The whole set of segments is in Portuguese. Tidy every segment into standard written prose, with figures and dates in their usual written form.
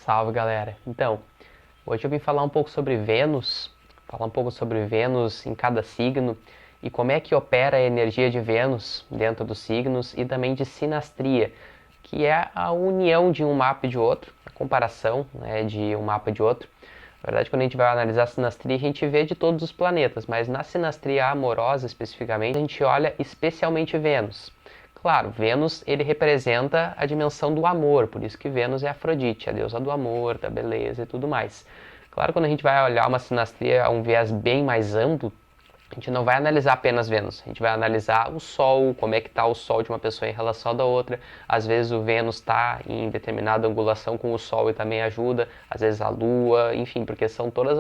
Salve, galera! Então, hoje eu vim falar um pouco sobre Vênus, em cada signo e como é que opera a energia de Vênus dentro dos signos e também de sinastria, que é a união de um mapa e de outro, a comparação, né, de um mapa e de outro. Na verdade, quando a gente vai analisar a sinastria, a gente vê de todos os planetas, mas na sinastria amorosa especificamente, a gente olha especialmente Vênus. Claro, Vênus ele representa a dimensão do amor, por isso que Vênus é Afrodite, a deusa do amor, da beleza e tudo mais. Claro, quando a gente vai olhar uma sinastria a um viés bem mais amplo, a gente não vai analisar apenas Vênus, a gente vai analisar o Sol, como é que está o Sol de uma pessoa em relação à da outra. Às vezes o Vênus está em determinada angulação com o Sol e também ajuda, às vezes a Lua, enfim, porque são todas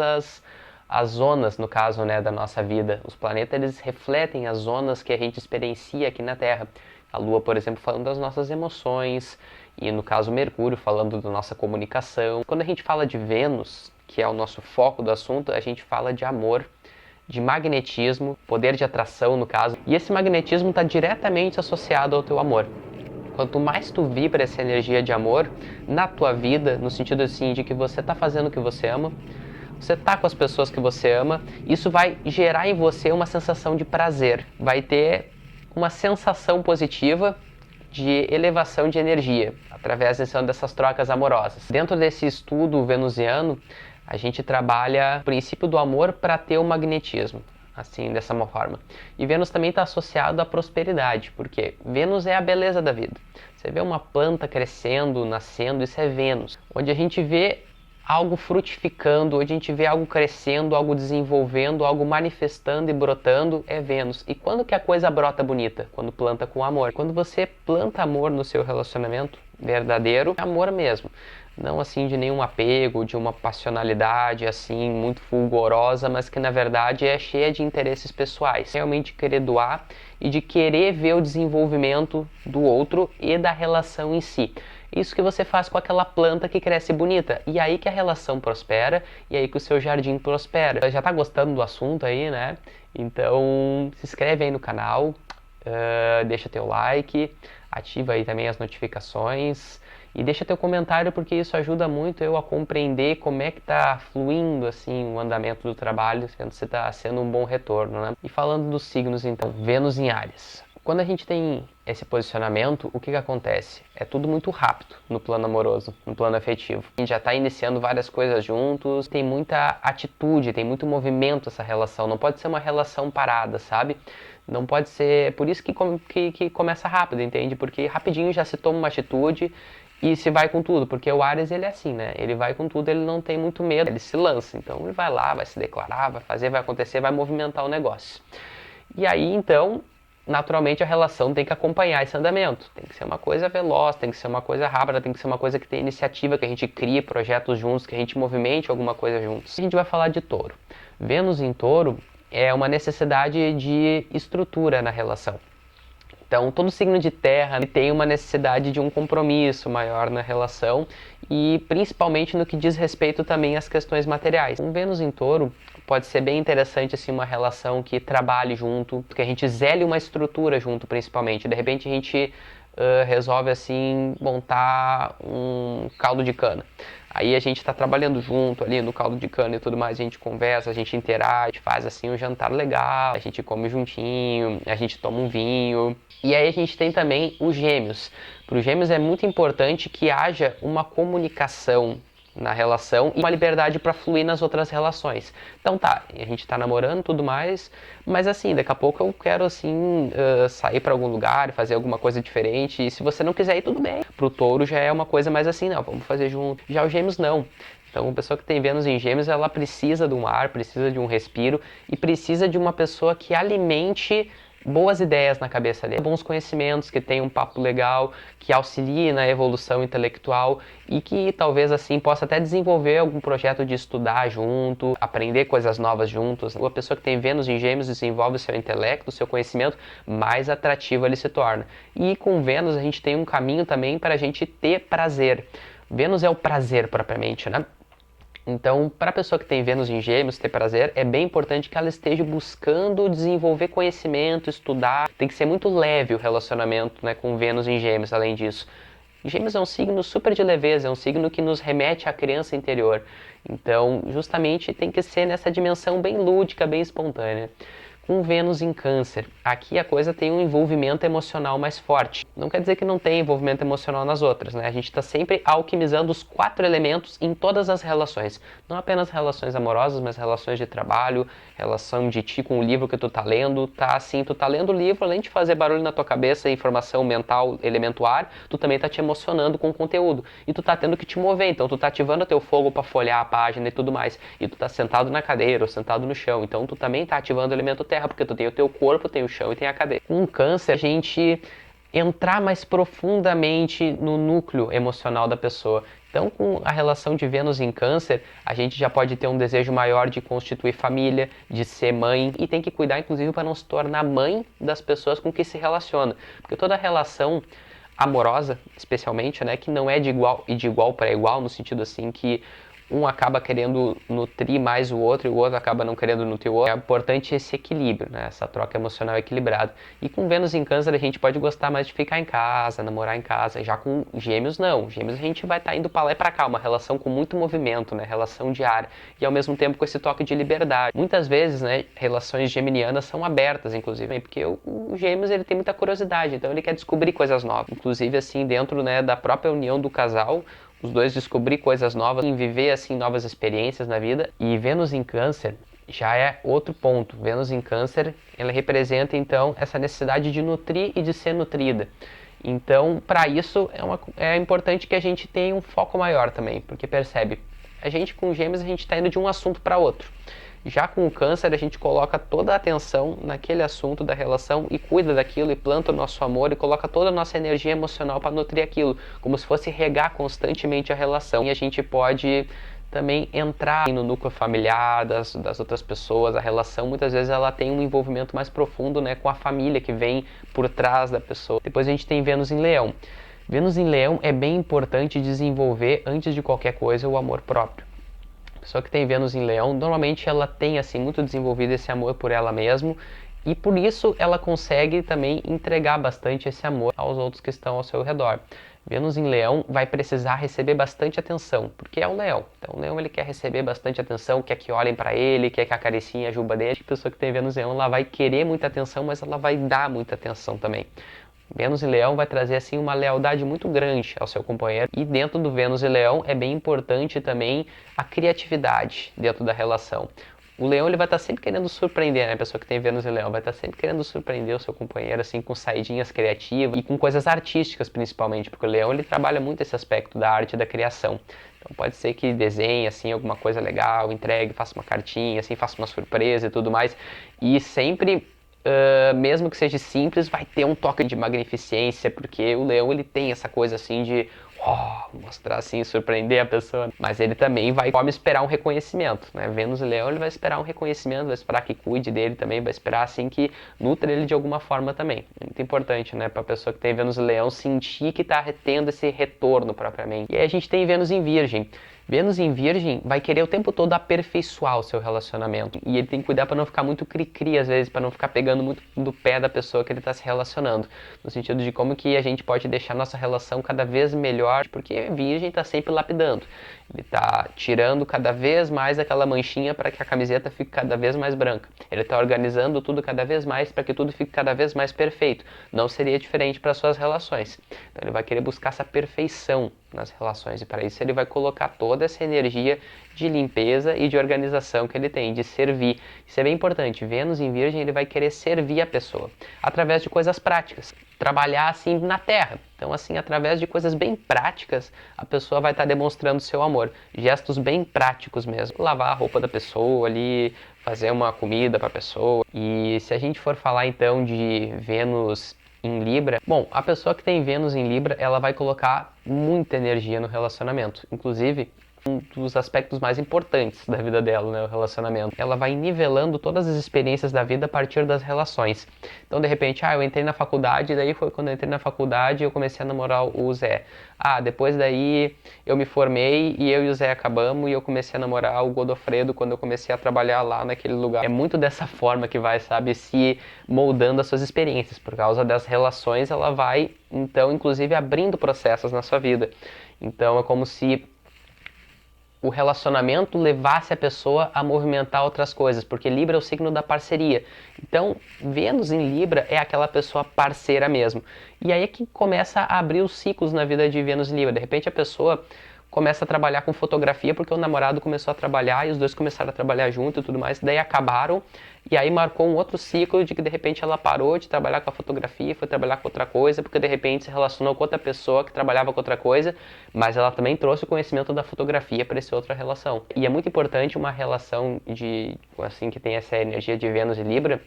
as zonas, no caso, né, da nossa vida. Os planetas eles refletem as zonas que a gente experiencia aqui na Terra. A Lua, por exemplo, falando das nossas emoções, e no caso Mercúrio, falando da nossa comunicação. Quando a gente fala de Vênus, que é o nosso foco do assunto, a gente fala de amor, de magnetismo, poder de atração no caso, e esse magnetismo está diretamente associado ao teu amor. Quanto mais tu vibra essa energia de amor na tua vida, no sentido assim de que você está fazendo o que você ama, você está com as pessoas que você ama, isso vai gerar em você uma sensação de prazer, vai ter uma sensação positiva de elevação de energia, através dessas trocas amorosas. Dentro desse estudo venusiano, a gente trabalha o princípio do amor para ter o magnetismo, assim, dessa forma. E Vênus também está associado à prosperidade, porque Vênus é a beleza da vida. Você vê uma planta crescendo, nascendo, isso é Vênus. Onde a gente vê algo frutificando, onde a gente vê algo crescendo, algo desenvolvendo, algo manifestando e brotando, é Vênus. E quando que a coisa brota bonita? Quando planta com amor. Quando você planta amor no seu relacionamento verdadeiro, amor mesmo. Não assim de nenhum apego, de uma passionalidade assim muito fulgurosa, mas que na verdade é cheia de interesses pessoais. Realmente querer doar e de querer ver o desenvolvimento do outro e da relação em si. Isso que você faz com aquela planta que cresce bonita. E aí que a relação prospera, e aí que o seu jardim prospera. Já tá gostando do assunto aí, né? Então se inscreve aí no canal, deixa teu like, ativa aí também as notificações. E deixa teu comentário porque isso ajuda muito eu a compreender como é que tá fluindo assim o andamento do trabalho, se está sendo um bom retorno, né? E falando dos signos então, Vênus em Áries. Quando a gente tem esse posicionamento, o que acontece? É tudo muito rápido no plano amoroso, no plano afetivo. A gente já está iniciando várias coisas juntos, tem muita atitude, tem muito movimento essa relação. Não pode ser uma relação parada, sabe? Não pode ser... Por isso que começa rápido, entende? Porque rapidinho já se toma uma atitude e se vai com tudo, porque o Áries ele é assim, né? Ele vai com tudo, ele não tem muito medo, ele se lança. Então ele vai lá, vai se declarar, vai fazer, vai acontecer, vai movimentar o negócio. E aí então, naturalmente a relação tem que acompanhar esse andamento. Tem que ser uma coisa veloz, tem que ser uma coisa rápida, tem que ser uma coisa que tem iniciativa, que a gente crie projetos juntos, que a gente movimente alguma coisa juntos. A gente vai falar de Touro. Vênus em Touro é uma necessidade de estrutura na relação. Então, todo signo de terra tem uma necessidade de um compromisso maior na relação e principalmente no que diz respeito também às questões materiais. Um Vênus em Touro pode ser bem interessante assim, uma relação que trabalhe junto, que a gente zele uma estrutura junto principalmente. De repente a gente resolve assim montar um caldo de cana. Aí a gente está trabalhando junto ali no caldo de cana e tudo mais, a gente conversa, a gente interage, a gente faz assim um jantar legal, a gente come juntinho, a gente toma um vinho. E aí a gente tem também os Gêmeos. Para os Gêmeos é muito importante que haja uma comunicação na relação e uma liberdade para fluir nas outras relações. Então tá, a gente tá namorando e tudo mais, mas assim, daqui a pouco eu quero assim sair para algum lugar, fazer alguma coisa diferente, e se você não quiser ir, tudo bem. Pro Touro já é uma coisa mais assim, não, vamos fazer junto. Já os Gêmeos não. Então, a pessoa que tem Vênus em Gêmeos, ela precisa de um ar, precisa de um respiro e precisa de uma pessoa que alimente boas ideias na cabeça dele, bons conhecimentos, que tenha um papo legal, que auxilie na evolução intelectual e que talvez assim possa até desenvolver algum projeto de estudar junto, aprender coisas novas juntos. Uma pessoa que tem Vênus em Gêmeos desenvolve o seu intelecto, o seu conhecimento, mais atrativo ele se torna. E com Vênus a gente tem um caminho também para a gente ter prazer. Vênus é o prazer propriamente, né? Então, para a pessoa que tem Vênus em Gêmeos ter prazer, é bem importante que ela esteja buscando desenvolver conhecimento, estudar. Tem que ser muito leve o relacionamento, né, com Vênus em Gêmeos, além disso. Gêmeos é um signo super de leveza, é um signo que nos remete à criança interior. Então, justamente tem que ser nessa dimensão bem lúdica, bem espontânea. Com Vênus em Câncer, aqui a coisa tem um envolvimento emocional mais forte. Não quer dizer que não tem envolvimento emocional nas outras, né? A gente está sempre alquimizando os 4 elementos em todas as relações. Não apenas relações amorosas, mas relações de trabalho, relação de ti com o livro que tu tá lendo. Tá assim, tu tá lendo o livro, além de fazer barulho na tua cabeça, informação mental, elemento ar, tu também tá te emocionando com o conteúdo. E tu tá tendo que te mover, então tu tá ativando o teu fogo para folhear a página e tudo mais. E tu tá sentado na cadeira ou sentado no chão, então tu também tá ativando o elemento terra, porque tu tem o teu corpo, tem o chão e tem a cadeira. Com Câncer, a gente entrar mais profundamente no núcleo emocional da pessoa. Então, com a relação de Vênus em Câncer, a gente já pode ter um desejo maior de constituir família, de ser mãe, e tem que cuidar, inclusive, para não se tornar mãe das pessoas com que se relaciona. Porque toda relação amorosa, especialmente, né, que não é de igual para igual, no sentido assim que um acaba querendo nutrir mais o outro e o outro acaba não querendo nutrir o outro. É importante esse equilíbrio, né? Essa troca emocional equilibrada. E com Vênus em Câncer a gente pode gostar mais de ficar em casa, namorar em casa. Já com Gêmeos não. Gêmeos a gente vai estar indo para lá e para cá, uma relação com muito movimento, né? Relação diária. E ao mesmo tempo com esse toque de liberdade. Muitas vezes, né, relações geminianas são abertas, inclusive, porque o Gêmeos ele tem muita curiosidade, então ele quer descobrir coisas novas. Inclusive assim, dentro, né, da própria união do casal, os dois descobrir coisas novas, viver assim novas experiências na vida. E Vênus em Câncer já é outro ponto. Vênus em Câncer, ela representa então essa necessidade de nutrir e de ser nutrida. Então, para isso é importante que a gente tenha um foco maior também, porque percebe, a gente com Gêmeos a gente está indo de um assunto para outro. Já com o Câncer, a gente coloca toda a atenção naquele assunto da relação e cuida daquilo e planta o nosso amor e coloca toda a nossa energia emocional para nutrir aquilo, como se fosse regar constantemente a relação. E a gente pode também entrar no núcleo familiar das outras pessoas. A relação, muitas vezes, ela tem um envolvimento mais profundo, né, com a família que vem por trás da pessoa. Depois a gente tem Vênus em Leão. Vênus em Leão é bem importante desenvolver, antes de qualquer coisa, o amor próprio. A pessoa que tem Vênus em Leão, normalmente ela tem assim muito desenvolvido esse amor por ela mesma e por isso ela consegue também entregar bastante esse amor aos outros que estão ao seu redor. Vênus em Leão vai precisar receber bastante atenção, porque é um leão. Então o leão ele quer receber bastante atenção, quer que olhem para ele, quer que acariciem a juba dele. A pessoa que tem Vênus em Leão, ela vai querer muita atenção, mas ela vai dar muita atenção também. Vênus em Leão vai trazer assim uma lealdade muito grande ao seu companheiro, e dentro do Vênus em Leão é bem importante também a criatividade dentro da relação. O leão ele vai estar sempre querendo surpreender, né? A pessoa que tem Vênus em Leão vai estar sempre querendo surpreender o seu companheiro assim com saidinhas criativas e com coisas artísticas principalmente, porque o leão ele trabalha muito esse aspecto da arte e da criação. Então pode ser que desenhe assim alguma coisa legal, entregue, faça uma cartinha, assim, faça uma surpresa e tudo mais, e sempre mesmo que seja simples, vai ter um toque de magnificência, porque o leão ele tem essa coisa assim de mostrar assim, surpreender a pessoa, mas ele também vai esperar um reconhecimento, né? Vênus e Leão ele vai esperar um reconhecimento, vai esperar que cuide dele também, vai esperar assim que nutra ele de alguma forma também. É muito importante, né, para a pessoa que tem Vênus e Leão sentir que está tendo esse retorno propriamente. E aí a gente tem Vênus em Virgem. Vênus em Virgem vai querer o tempo todo aperfeiçoar o seu relacionamento. E ele tem que cuidar para não ficar muito cri-cri, às vezes, para não ficar pegando muito do pé da pessoa que ele está se relacionando. No sentido de como que a gente pode deixar nossa relação cada vez melhor, porque Virgem está sempre lapidando. Ele está tirando cada vez mais aquela manchinha para que a camiseta fique cada vez mais branca. Ele está organizando tudo cada vez mais para que tudo fique cada vez mais perfeito. Não seria diferente para suas relações. Então ele vai querer buscar essa perfeição nas relações e para isso ele vai colocar toda essa energia de limpeza e de organização que ele tem, de servir. Isso é bem importante. Vênus em Virgem ele vai querer servir a pessoa através de coisas práticas, trabalhar assim na terra. Então assim, através de coisas bem práticas, a pessoa vai estar demonstrando seu amor. Gestos bem práticos mesmo. Lavar a roupa da pessoa ali, fazer uma comida para a pessoa. E se a gente for falar então de Vênus em Libra, bom, a pessoa que tem Vênus em Libra, ela vai colocar muita energia no relacionamento. Inclusive, um dos aspectos mais importantes da vida dela, né, o relacionamento. Ela vai nivelando todas as experiências da vida a partir das relações. Então, de repente, eu entrei na faculdade, daí foi quando eu entrei na faculdade eu comecei a namorar o Zé. Depois daí eu me formei e eu e o Zé acabamos e eu comecei a namorar o Godofredo quando eu comecei a trabalhar lá naquele lugar. É muito dessa forma que vai, sabe, se moldando as suas experiências. Por causa das relações, ela vai, então, inclusive abrindo processos na sua vida. Então, é como se o relacionamento levasse a pessoa a movimentar outras coisas, porque Libra é o signo da parceria. Então, Vênus em Libra é aquela pessoa parceira mesmo. E aí é que começa a abrir os ciclos na vida de Vênus em Libra. De repente a pessoa começa a trabalhar com fotografia porque o namorado começou a trabalhar e os dois começaram a trabalhar junto e tudo mais, daí acabaram e aí marcou um outro ciclo de que de repente ela parou de trabalhar com a fotografia e foi trabalhar com outra coisa, porque de repente se relacionou com outra pessoa que trabalhava com outra coisa, mas ela também trouxe o conhecimento da fotografia para essa outra relação. E é muito importante uma relação de, assim, que tem essa energia de Vênus e Libra,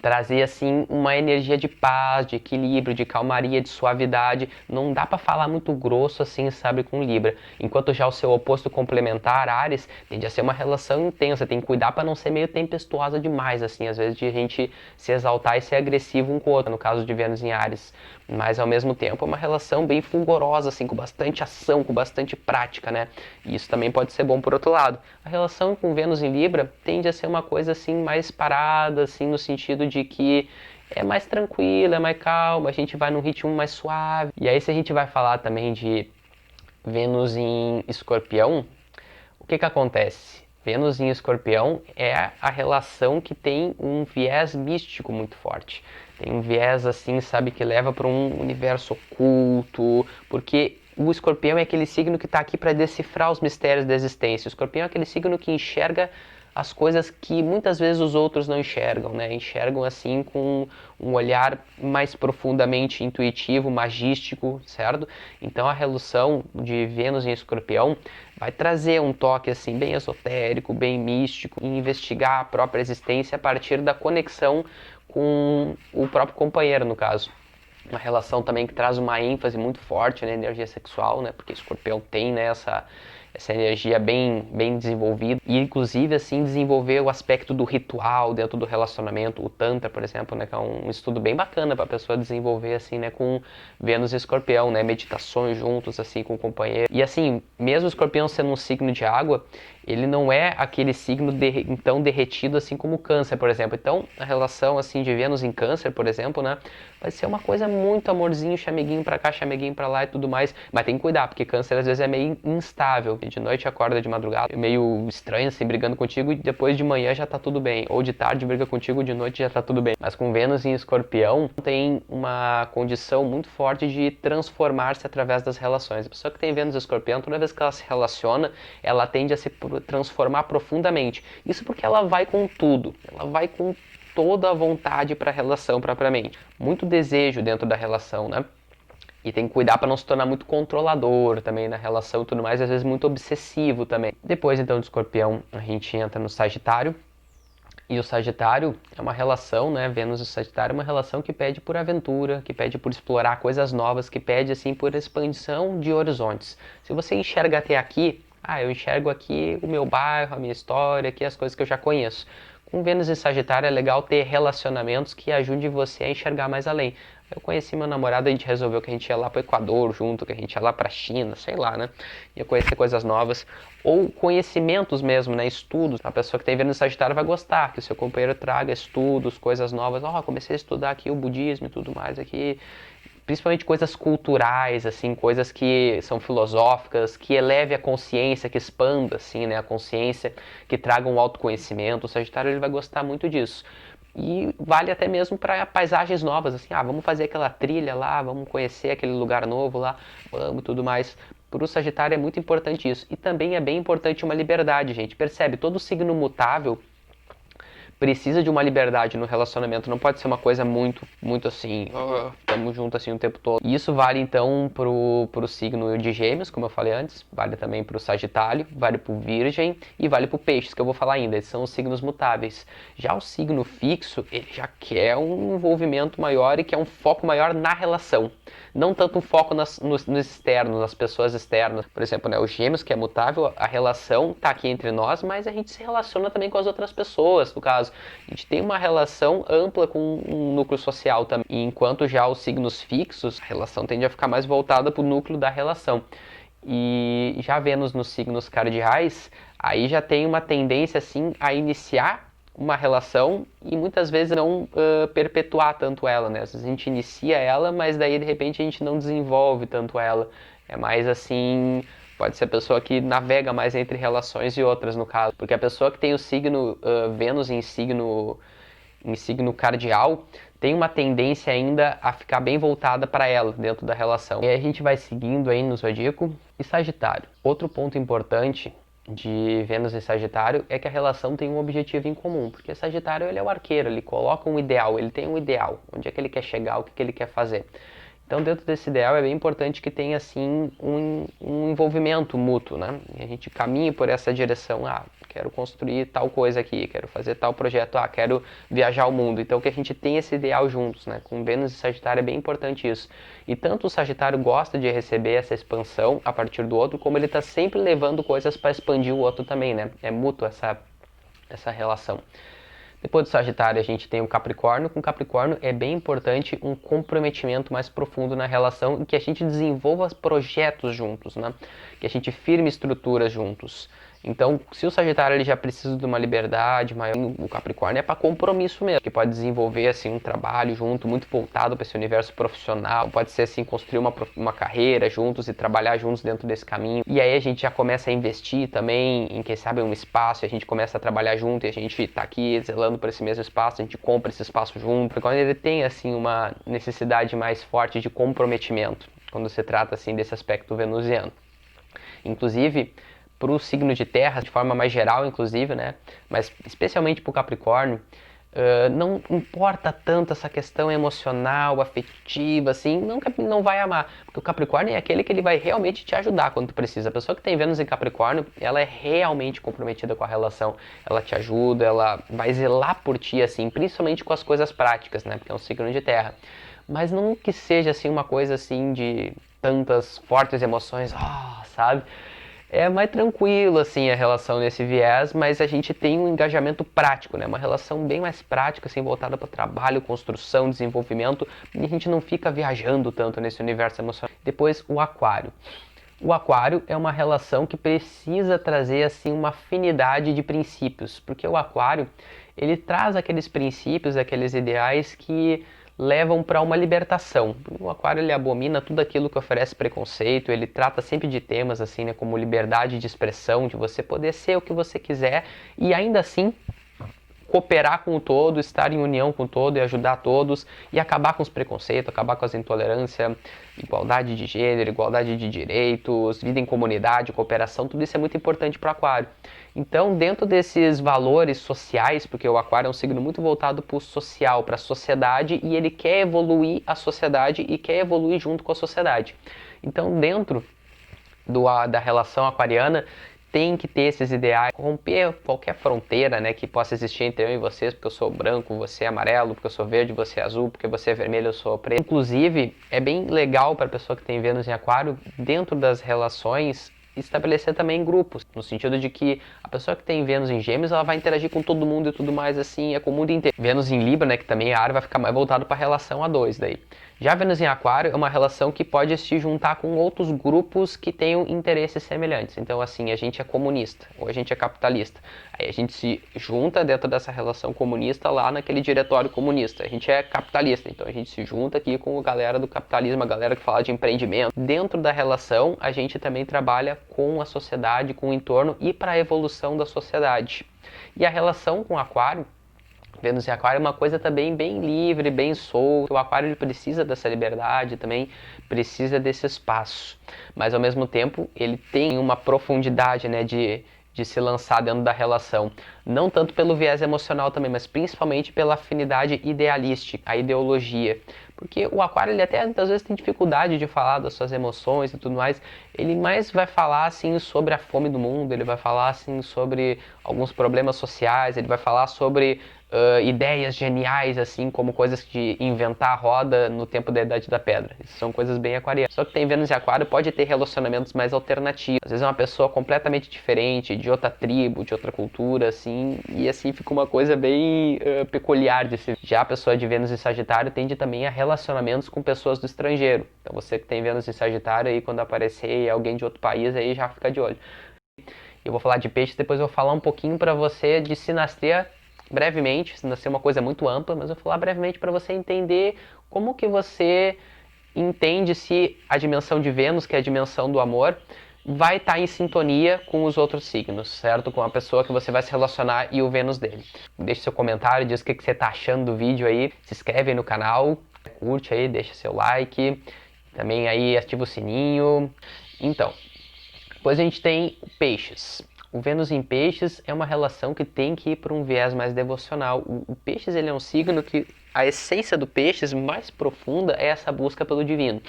trazer assim uma energia de paz, de equilíbrio, de calmaria, de suavidade. Não dá para falar muito grosso assim, sabe, com Libra. Enquanto já o seu oposto complementar, Áries, tende a ser uma relação intensa. Tem que cuidar para não ser meio tempestuosa demais, assim, às vezes de a gente se exaltar e ser agressivo um com o outro, no caso de Vênus em Áries. Mas ao mesmo tempo é uma relação bem fulgurosa, assim, com bastante ação, com bastante prática, né? E isso também pode ser bom por outro lado. A relação com Vênus em Libra tende a ser uma coisa assim mais parada, assim, no sentido de que é mais tranquila, é mais calma, a gente vai num ritmo mais suave. E aí se a gente vai falar também de Vênus em Escorpião, o que acontece? Vênus em Escorpião é a relação que tem um viés místico muito forte. Tem um viés assim, sabe, que leva para um universo oculto, porque o Escorpião é aquele signo que está aqui para decifrar os mistérios da existência. O Escorpião é aquele signo que enxerga as coisas que muitas vezes os outros não enxergam, né? Enxergam assim com um olhar mais profundamente intuitivo, magístico, certo? Então a relação de Vênus em Escorpião vai trazer um toque assim bem esotérico, bem místico, e investigar a própria existência a partir da conexão com o próprio companheiro, no caso. Uma relação também que traz uma ênfase muito forte na energia sexual, né? Porque Escorpião tem, né, essa energia bem desenvolvida e inclusive assim desenvolver o aspecto do ritual dentro do relacionamento, o Tantra, por exemplo, né, que é um estudo bem bacana para a pessoa desenvolver assim, né, com Vênus e Escorpião, né, meditações juntos assim com o companheiro. E assim, mesmo o Escorpião sendo um signo de água, ele não é aquele signo então derretido assim como o Câncer, por exemplo. Então, a relação assim de Vênus em Câncer, por exemplo, né, vai ser uma coisa muito amorzinho, chameguinho pra cá, chameguinho pra lá e tudo mais. Mas tem que cuidar, porque Câncer às vezes é meio instável. De noite acorda de madrugada, meio estranho assim, brigando contigo e depois de manhã já tá tudo bem. Ou de tarde briga contigo, de noite já tá tudo bem. Mas com Vênus em Escorpião, tem uma condição muito forte de transformar-se através das relações. A pessoa que tem Vênus em Escorpião, toda vez que ela se relaciona, ela tende a se transformar profundamente. Isso porque ela vai com tudo. Ela vai com toda a vontade para a relação propriamente. Muito desejo dentro da relação, né? E tem que cuidar para não se tornar muito controlador também na relação e tudo mais, às vezes muito obsessivo também. Depois então do Escorpião, a gente entra no Sagitário. E o Sagitário é uma relação, né? Vênus e Sagitário é uma relação que pede por aventura, que pede por explorar coisas novas, que pede assim por expansão de horizontes. Se você enxerga até aqui, eu enxergo aqui o meu bairro, a minha história, aqui as coisas que eu já conheço. Com Vênus e Sagitário é legal ter relacionamentos que ajudem você a enxergar mais além. Eu conheci meu namorado, a gente resolveu que a gente ia lá para o Equador junto, que a gente ia lá para a China, sei lá, né? Ia conhecer coisas novas. Ou conhecimentos mesmo, né? Estudos. A pessoa que tem Vênus e Sagitário vai gostar, que o seu companheiro traga estudos, coisas novas. Comecei a estudar aqui o budismo e tudo mais aqui. Principalmente coisas culturais, assim, coisas que são filosóficas, que eleve a consciência, que expanda, assim, né, a consciência, que traga um autoconhecimento. O Sagitário ele vai gostar muito disso. E vale até mesmo para paisagens novas, assim, vamos fazer aquela trilha lá, vamos conhecer aquele lugar novo lá, vamos e tudo mais. Para o Sagitário é muito importante isso. E também é bem importante uma liberdade, gente. Percebe, todo signo mutável precisa de uma liberdade no relacionamento, não pode ser uma coisa muito assim, estamos juntos assim o tempo todo. E isso vale então pro signo de Gêmeos, como eu falei antes, vale também pro Sagitário, vale pro Virgem e vale pro Peixes, que eu vou falar ainda, eles são os signos mutáveis. Já o signo fixo, ele já quer um envolvimento maior e quer um foco maior na relação. Não tanto um foco nos externos, nas pessoas externas. Por exemplo, né, o Gêmeos, que é mutável, a relação está aqui entre nós, mas a gente se relaciona também com as outras pessoas, no caso. A gente tem uma relação ampla com um núcleo social também. E enquanto já os signos fixos, a relação tende a ficar mais voltada para o núcleo da relação. E já Vênus nos signos cardeais, aí já tem uma tendência assim a iniciar uma relação e muitas vezes não perpetuar tanto ela, né? Às vezes a gente inicia ela, mas daí de repente a gente não desenvolve tanto ela. É mais assim, pode ser a pessoa que navega mais entre relações e outras, no caso. Porque a pessoa que tem o signo Vênus em signo cardeal tem uma tendência ainda a ficar bem voltada para ela dentro da relação. E aí a gente vai seguindo aí no zodíaco. E Sagitário. Outro ponto importante de Vênus e Sagitário é que a relação tem um objetivo em comum, porque Sagitário ele é o arqueiro, ele coloca um ideal, ele tem um ideal, onde é que ele quer chegar, o que ele quer fazer. Então dentro desse ideal é bem importante que tenha assim um envolvimento mútuo, né? E a gente caminhe por essa direção, quero construir tal coisa aqui, quero fazer tal projeto, quero viajar ao mundo. Então que a gente tenha esse ideal juntos, né? Com Vênus e Sagitário é bem importante isso. E tanto o Sagitário gosta de receber essa expansão a partir do outro, como ele está sempre levando coisas para expandir o outro também, né? É mútuo essa relação. Depois do Sagitário a gente tem o Capricórnio. Com Capricórnio é bem importante um comprometimento mais profundo na relação e que a gente desenvolva projetos juntos, né? Que a gente firme estruturas juntos. Então, se o Sagitário ele já precisa de uma liberdade maior, o Capricórnio é para compromisso mesmo, que pode desenvolver assim um trabalho junto, muito voltado para esse universo profissional, pode ser assim construir uma carreira juntos e trabalhar juntos dentro desse caminho. E aí a gente já começa a investir também em, quem sabe, um espaço, e a gente começa a trabalhar junto e a gente tá aqui zelando por esse mesmo espaço, a gente compra esse espaço junto. Quando ele tem assim uma necessidade mais forte de comprometimento, quando se trata assim desse aspecto venusiano. Inclusive, para o signo de terra, de forma mais geral, inclusive, né? Mas especialmente para o Capricórnio, não importa tanto essa questão emocional, afetiva, assim, não vai amar. Porque o Capricórnio é aquele que ele vai realmente te ajudar quando tu precisa. A pessoa que tem Vênus em Capricórnio, ela é realmente comprometida com a relação. Ela te ajuda, ela vai zelar por ti, assim, principalmente com as coisas práticas, né? Porque é um signo de terra. Mas não que seja, assim, uma coisa, assim, de tantas fortes emoções, sabe? É mais tranquilo, assim, a relação nesse viés, mas a gente tem um engajamento prático, né? Uma relação bem mais prática, assim, voltada para trabalho, construção, desenvolvimento, e a gente não fica viajando tanto nesse universo emocional. Depois, o Aquário. O Aquário é uma relação que precisa trazer, assim, uma afinidade de princípios, porque o Aquário, ele traz aqueles princípios, aqueles ideais que levam para uma libertação. O Aquário ele abomina tudo aquilo que oferece preconceito, ele trata sempre de temas assim, né, como liberdade de expressão, de você poder ser o que você quiser e ainda assim cooperar com o todo, estar em união com o todo e ajudar todos e acabar com os preconceitos, acabar com as intolerâncias, igualdade de gênero, igualdade de direitos, vida em comunidade, cooperação, tudo isso é muito importante para o Aquário. Então, dentro desses valores sociais, porque o Aquário é um signo muito voltado para o social, para a sociedade, e ele quer evoluir a sociedade e quer evoluir junto com a sociedade. Então, dentro da relação aquariana, tem que ter esses ideais, romper qualquer fronteira, né, que possa existir entre eu e vocês, porque eu sou branco, você é amarelo, porque eu sou verde, você é azul, porque você é vermelho, eu sou preto. Inclusive, é bem legal para a pessoa que tem Vênus em Aquário, dentro das relações, estabelecer também grupos, no sentido de que a pessoa que tem Vênus em Gêmeos, ela vai interagir com todo mundo e tudo mais assim, é com o mundo inteiro. Vênus em Libra, né, que também é área, vai ficar mais voltado para a relação a dois daí. Já Vênus em Aquário é uma relação que pode se juntar com outros grupos que tenham interesses semelhantes. Então, assim, a gente é comunista ou a gente é capitalista. Aí a gente se junta dentro dessa relação comunista lá naquele diretório comunista. A gente é capitalista, então a gente se junta aqui com a galera do capitalismo, a galera que fala de empreendimento. Dentro da relação, a gente também trabalha com a sociedade, com o entorno e para a evolução da sociedade. E a relação com o Aquário, Vênus em Aquário é uma coisa também bem livre, bem solta. O Aquário ele precisa dessa liberdade, também precisa desse espaço. Mas ao mesmo tempo ele tem uma profundidade, né, de de se lançar dentro da relação. Não tanto pelo viés emocional também, mas principalmente pela afinidade idealística, a ideologia. Porque o aquário, ele até muitas vezes tem dificuldade de falar das suas emoções e tudo mais. Ele mais vai falar, assim, sobre a fome do mundo, ele vai falar, assim, sobre alguns problemas sociais, ele vai falar sobre ideias geniais, assim, como coisas de inventar a roda no tempo da Idade da Pedra. Isso são coisas bem aquarianas. Só que tem Vênus em Aquário pode ter relacionamentos mais alternativos. Às vezes é uma pessoa completamente diferente, de outra tribo, de outra cultura, assim, e assim fica uma coisa bem peculiar de se. Já a pessoa de Vênus em Sagitário tende também a relacionamentos com pessoas do estrangeiro. Então você que tem Vênus em Sagitário, aí quando aparecer alguém de outro país, aí já fica de olho. Eu vou falar de peixes, depois eu vou falar um pouquinho para você de sinastria brevemente, sinastria é uma coisa muito ampla, mas eu vou falar brevemente para você entender como que você entende se a dimensão de Vênus, que é a dimensão do amor, vai estar em sintonia com os outros signos, certo? Com a pessoa que você vai se relacionar e o Vênus dele. Deixe seu comentário, diz o que você está achando do vídeo aí, se inscreve aí no canal, curte aí, deixa seu like, também aí ativa o sininho. Então, depois a gente tem peixes. O Vênus em peixes é uma relação que tem que ir para um viés mais devocional. O peixes ele é um signo que a essência do peixes mais profunda é essa busca pelo divino.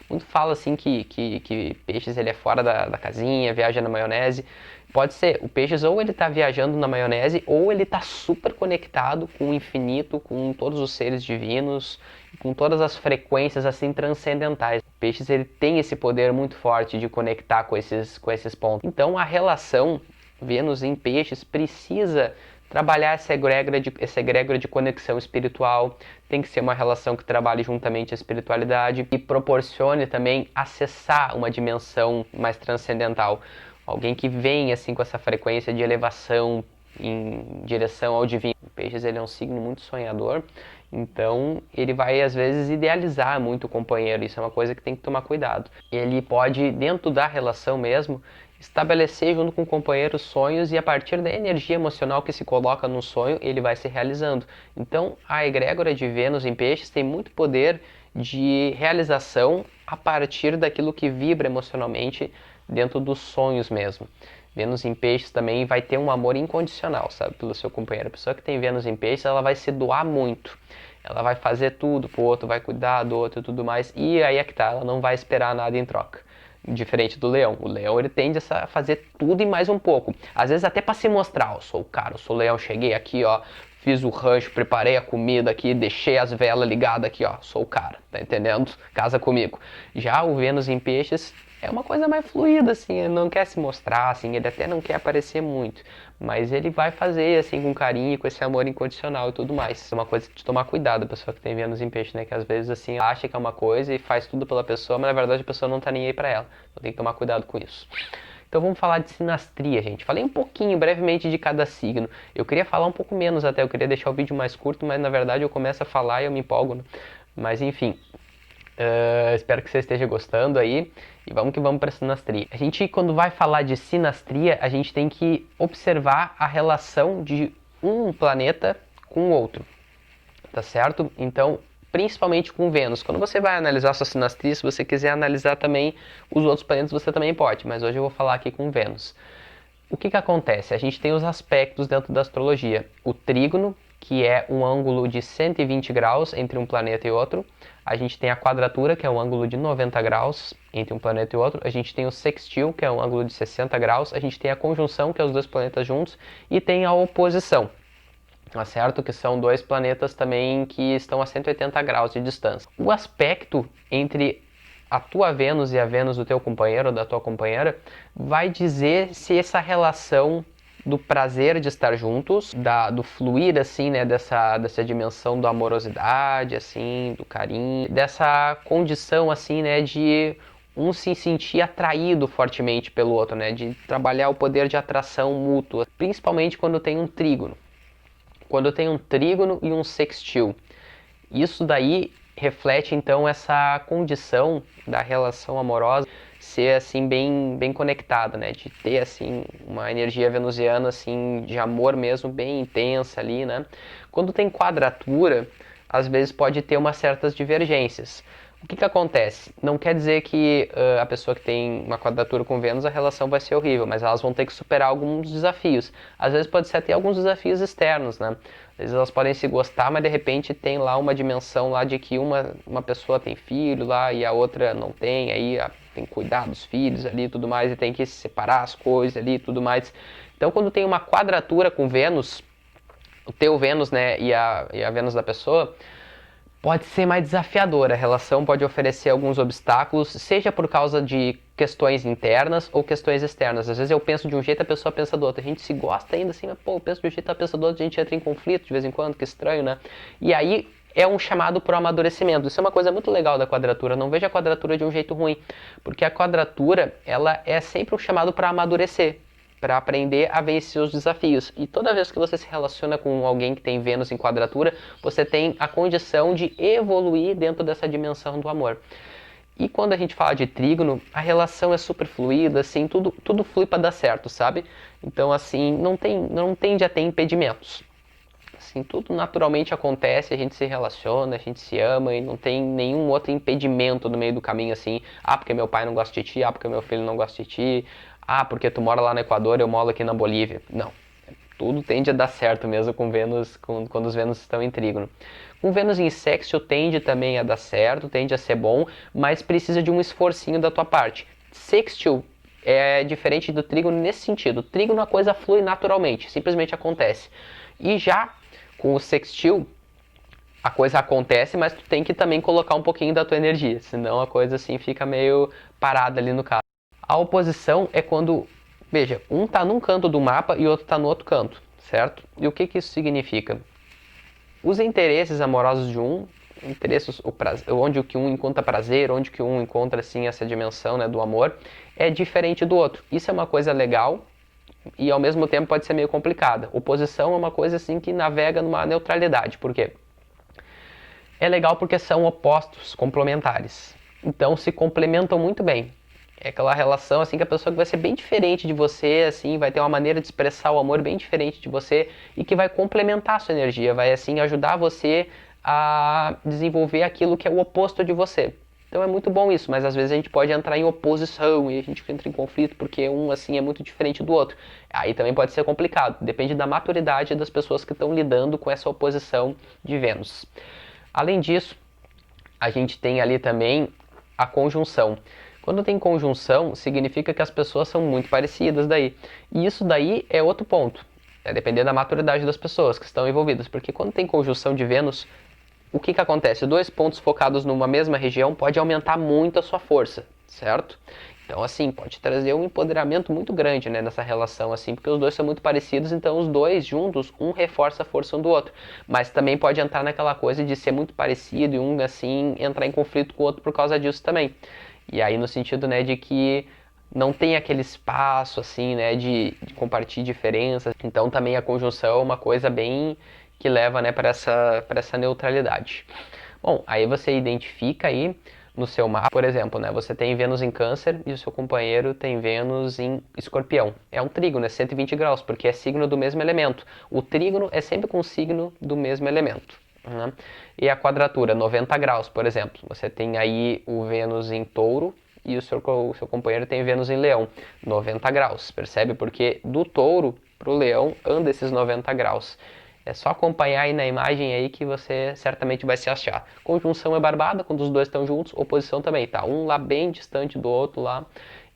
Muito fala assim que peixes ele é fora da casinha, viaja na maionese. Pode ser, o peixes ou ele está viajando na maionese ou ele está super conectado com o infinito, com todos os seres divinos, com todas as frequências assim transcendentais. O peixes ele tem esse poder muito forte de conectar com esses pontos. Então a relação Vênus em peixes precisa trabalhar essa egrégora de conexão espiritual, tem que ser uma relação que trabalhe juntamente a espiritualidade e proporcione também acessar uma dimensão mais transcendental. Alguém que vem assim com essa frequência de elevação em direção ao divino. O Peixes ele é um signo muito sonhador, então ele vai às vezes idealizar muito o companheiro, isso é uma coisa que tem que tomar cuidado. Ele pode, dentro da relação mesmo, estabelecer junto com o companheiro sonhos e a partir da energia emocional que se coloca no sonho, ele vai se realizando. Então a egrégora de Vênus em Peixes tem muito poder de realização a partir daquilo que vibra emocionalmente dentro dos sonhos mesmo. Vênus em Peixes também vai ter um amor incondicional, sabe, pelo seu companheiro. A pessoa que tem Vênus em Peixes, ela vai se doar muito. Ela vai fazer tudo pro outro, vai cuidar do outro e tudo mais. E aí é que tá, ela não vai esperar nada em troca. Diferente do leão. O leão, ele tende a fazer tudo e mais um pouco. Às vezes até para se mostrar, eu sou o cara, eu sou o leão, cheguei aqui, ó, fiz o rancho, preparei a comida aqui, deixei as velas ligadas aqui, ó, sou o cara, tá entendendo? Casa comigo. Já o Vênus em Peixes é uma coisa mais fluida, assim, ele não quer se mostrar, assim, ele até não quer aparecer muito, mas ele vai fazer, assim, com carinho, com esse amor incondicional e tudo mais. É uma coisa de tomar cuidado, a pessoa que tem Vênus em Peixe, né, que às vezes, assim, acha que é uma coisa e faz tudo pela pessoa, mas na verdade a pessoa não tá nem aí pra ela, então tem que tomar cuidado com isso. Então vamos falar de sinastria, gente. Falei um pouquinho, brevemente, de cada signo. Eu queria falar um pouco menos até, eu queria deixar o vídeo mais curto, mas na verdade eu começo a falar e eu me empolgo, né? Mas enfim, espero que você esteja gostando aí. E vamos que vamos para sinastria. A gente, quando vai falar de sinastria, a gente tem que observar a relação de um planeta com o outro, tá certo? Então, principalmente com Vênus. Quando você vai analisar sua sinastria, se você quiser analisar também os outros planetas, você também pode, mas hoje eu vou falar aqui com Vênus. O que acontece? A gente tem os aspectos dentro da astrologia. O trígono, que é um ângulo de 120 graus entre um planeta e outro. A gente tem a quadratura, que é um ângulo de 90 graus entre um planeta e outro. A gente tem o sextil, que é um ângulo de 60 graus. A gente tem a conjunção, que é os dois planetas juntos. E tem a oposição, tá certo? Que são dois planetas também que estão a 180 graus de distância. O aspecto entre a tua Vênus e a Vênus do teu companheiro ou da tua companheira vai dizer se essa relação do prazer de estar juntos, do fluir, assim, né, dessa dimensão da amorosidade, assim, do carinho, dessa condição, assim, né, de um se sentir atraído fortemente pelo outro, né, de trabalhar o poder de atração mútua, principalmente quando tem um trígono. Quando tem um trígono e um sextil. Isso daí reflete, então, essa condição da relação amorosa ser assim bem conectada, né? De ter assim uma energia venusiana assim de amor mesmo bem intensa ali, né? Quando tem quadratura, às vezes pode ter umas certas divergências. O que acontece? Não quer dizer que a pessoa que tem uma quadratura com Vênus, a relação vai ser horrível, mas elas vão ter que superar alguns desafios. Às vezes pode ser até alguns desafios externos, né? Às vezes elas podem se gostar, mas de repente tem lá uma dimensão lá de que uma pessoa tem filho lá e a outra não tem, aí tem que cuidar dos filhos ali e tudo mais, e tem que separar as coisas ali e tudo mais. Então quando tem uma quadratura com Vênus, o teu Vênus, né, e a Vênus da pessoa, pode ser mais desafiadora. A relação pode oferecer alguns obstáculos, seja por causa de questões internas ou questões externas. Às vezes eu penso de um jeito, a pessoa pensa do outro. A gente se gosta ainda assim, mas pô, eu penso de um jeito, a pessoa do outro, a gente entra em conflito de vez em quando, que estranho, né? E aí é um chamado para o amadurecimento. Isso é uma coisa muito legal da quadratura. Não veja a quadratura de um jeito ruim, porque a quadratura, ela é sempre um chamado para amadurecer, para aprender a vencer os desafios. E toda vez que você se relaciona com alguém que tem Vênus em quadratura, você tem a condição de evoluir dentro dessa dimensão do amor. E quando a gente fala de trígono, a relação é super fluida, assim, tudo flui para dar certo, sabe? Então, assim, não tende a ter impedimentos. Assim, tudo naturalmente acontece, a gente se relaciona, a gente se ama e não tem nenhum outro impedimento no meio do caminho, assim, porque meu pai não gosta de ti, porque meu filho não gosta de ti, porque tu mora lá no Equador, eu moro aqui na Bolívia. Não, tudo tende a dar certo mesmo com Vênus, quando os Vênus estão em trígono. Com Vênus em sextil tende também a dar certo, tende a ser bom, mas precisa de um esforcinho da tua parte. Sextil é diferente do trígono nesse sentido. O trígono a coisa flui naturalmente, simplesmente acontece. E já com o sextil, a coisa acontece, mas tu tem que também colocar um pouquinho da tua energia, senão a coisa assim fica meio parada ali no caso. A oposição é quando, veja, um está num canto do mapa e o outro está no outro canto, certo? E o que isso significa? Os interesses amorosos de um, interesses, onde o que um encontra prazer, onde que um encontra assim essa dimensão, né, do amor, é diferente do outro. Isso é uma coisa legal e ao mesmo tempo pode ser meio complicada. Oposição é uma coisa assim que navega numa neutralidade. Por quê? É legal porque são opostos, complementares. Então se complementam muito bem. É aquela relação assim que a pessoa vai ser bem diferente de você, assim, vai ter uma maneira de expressar o amor bem diferente de você e que vai complementar a sua energia, vai assim ajudar você a desenvolver aquilo que é o oposto de você. Então é muito bom isso, mas às vezes a gente pode entrar em oposição e a gente entra em conflito porque um assim é muito diferente do outro. Aí também pode ser complicado, depende da maturidade das pessoas que estão lidando com essa oposição de Vênus. Além disso, a gente tem ali também a conjunção. Quando tem conjunção, significa que as pessoas são muito parecidas daí. E isso daí é outro ponto. É depender da maturidade das pessoas que estão envolvidas. Porque quando tem conjunção de Vênus, o que acontece? Dois pontos focados numa mesma região pode aumentar muito a sua força, certo? Então, assim, pode trazer um empoderamento muito grande, né, nessa relação, assim, porque os dois são muito parecidos, então os dois juntos, um reforça a força um do outro. Mas também pode entrar naquela coisa de ser muito parecido e um, assim, entrar em conflito com o outro por causa disso também. E aí no sentido, né, de que não tem aquele espaço, assim, né, de compartilhar diferenças. Então também a conjunção é uma coisa bem que leva, né, para essa neutralidade. Bom, aí você identifica aí no seu mapa, por exemplo, né, você tem Vênus em Câncer e o seu companheiro tem Vênus em Escorpião. É um trígono, é 120 graus, porque é signo do mesmo elemento. O trígono é sempre com signo do mesmo elemento. Né? E a quadratura, 90 graus, por exemplo. Você tem aí o Vênus em Touro e o seu companheiro tem Vênus em Leão, 90 graus. Percebe? Porque do Touro para o Leão anda esses 90 graus. É só acompanhar aí na imagem aí que você certamente vai se achar. Conjunção é barbada, quando os dois estão juntos. Oposição também, tá? Um lá bem distante do outro lá.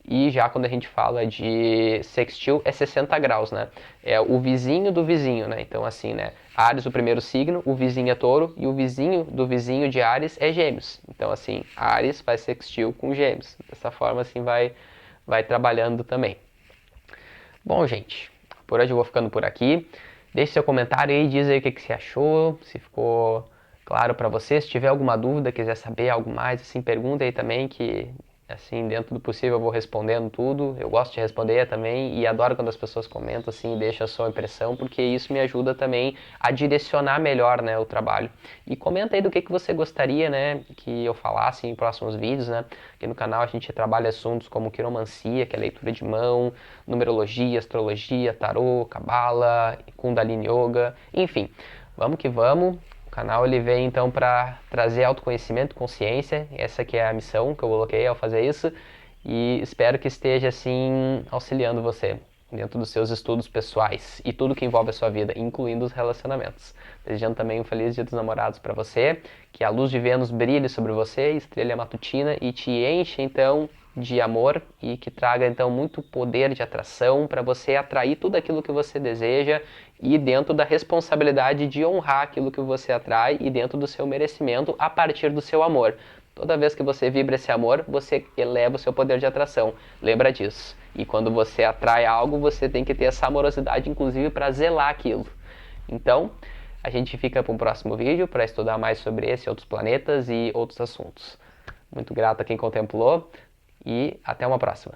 E já quando a gente fala de sextil é 60 graus, né? É o vizinho do vizinho, né? Então assim, né? Áries, o primeiro signo, o vizinho é Touro e o vizinho do vizinho de Áries é Gêmeos. Então assim, Áries faz sextil com Gêmeos. Dessa forma assim vai trabalhando também. Bom, gente, por hoje eu vou ficando por aqui. Deixe seu comentário aí, diz aí o que você achou, se ficou claro para você. Se tiver alguma dúvida, quiser saber algo mais, assim, pergunta aí também que assim, dentro do possível eu vou respondendo tudo. Eu gosto de responder também e adoro quando as pessoas comentam assim, deixam a sua impressão, porque isso me ajuda também a direcionar melhor, né, o trabalho. E comenta aí do que você gostaria, né, que eu falasse em próximos vídeos, né? Aqui no canal a gente trabalha assuntos como quiromancia, que é leitura de mão, numerologia, astrologia, tarô, cabala, kundalini yoga, enfim. Vamos que vamos. canal ele vem então para trazer autoconhecimento, consciência, essa que é a missão que eu coloquei ao fazer isso, e espero que esteja assim auxiliando você dentro dos seus estudos pessoais e tudo que envolve a sua vida, incluindo os relacionamentos. Desejando também um feliz Dia dos Namorados para você, que a luz de Vênus brilhe sobre você, estrela matutina, e te enche então de amor e que traga então muito poder de atração para você atrair tudo aquilo que você deseja e dentro da responsabilidade de honrar aquilo que você atrai e dentro do seu merecimento a partir do seu amor. Toda vez que você vibra esse amor, você eleva o seu poder de atração. Lembra disso. E quando você atrai algo, você tem que ter essa amorosidade, inclusive, para zelar aquilo. Então, a gente fica para um próximo vídeo para estudar mais sobre esse, outros planetas e outros assuntos. Muito grato a quem contemplou e até uma próxima.